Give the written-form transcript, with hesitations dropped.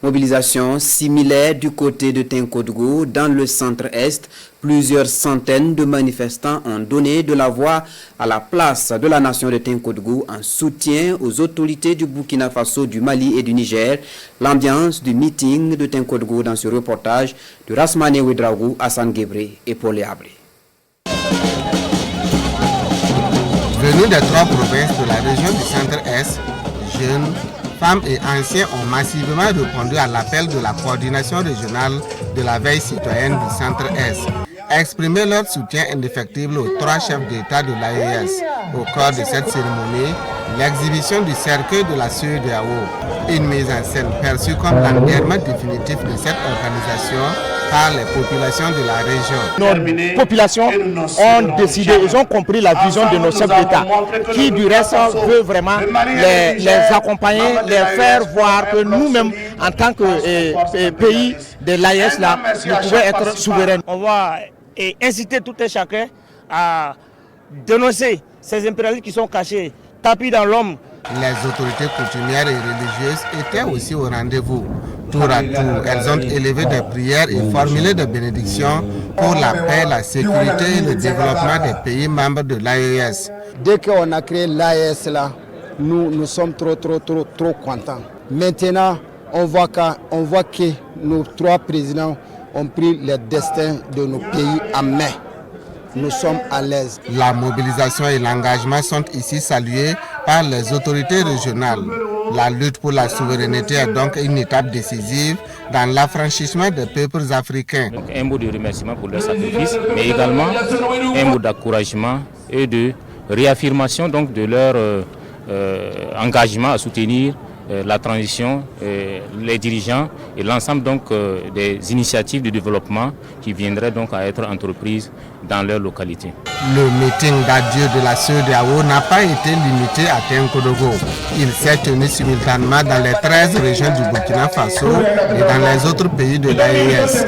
Mobilisation similaire du côté de Tinkodougou dans le centre-est. Plusieurs centaines de manifestants ont donné de la voix à la place de la nation de Tinkodougou en soutien aux autorités du Burkina Faso, du Mali et du Niger. L'ambiance du meeting de Tinkodougou dans ce reportage de Rasmane Ouedraougou, Hassan Gebré et Paul Abré. Venus des trois provinces de la région du centre-est, jeunes, femmes et anciens ont massivement répondu à l'appel de la coordination régionale de la veille citoyenne du centre-est. Exprimer leur soutien indéfectible aux trois chefs d'État de l'AES. Au cours de cette cérémonie, l'exhibition du cercueil de la CEDEAO, une mise en scène perçue comme l'enterrement définitif de cette organisation par les populations de la région. Nos populations ont décidé, ils ont compris la vision de nos chefs d'État, qui du reste veut vraiment les accompagner, les faire voir que nous-mêmes, en tant que pays de l'AES, nous pouvons être souverains. On va inciter tout un chacun à dénoncer ces impérialistes qui sont cachés, tapis dans l'homme. Les autorités coutumières et religieuses étaient aussi au rendez-vous. Tour à tour, elles ont élevé des prières et formulé des bénédictions pour la paix, la sécurité et le développement des pays membres de l'AES. Dès qu'on a créé l'AES, nous sommes trop contents. Maintenant, on voit que nos trois présidents ont pris le destin de nos pays en main. Nous sommes à l'aise. La mobilisation et l'engagement sont ici salués par les autorités régionales. La lutte pour la souveraineté est donc une étape décisive dans l'affranchissement des peuples africains. Donc un mot de remerciement pour leur sacrifice, mais également un mot d'encouragement et de réaffirmation donc de leur engagement à soutenir la transition, les dirigeants et l'ensemble donc des initiatives de développement qui viendraient donc à être entreprises dans leur localité. Le meeting d'adieu de la CEDEAO n'a pas été limité à Tinkodougou. Il s'est tenu simultanément dans les 13 régions du Burkina Faso et dans les autres pays de l'AES.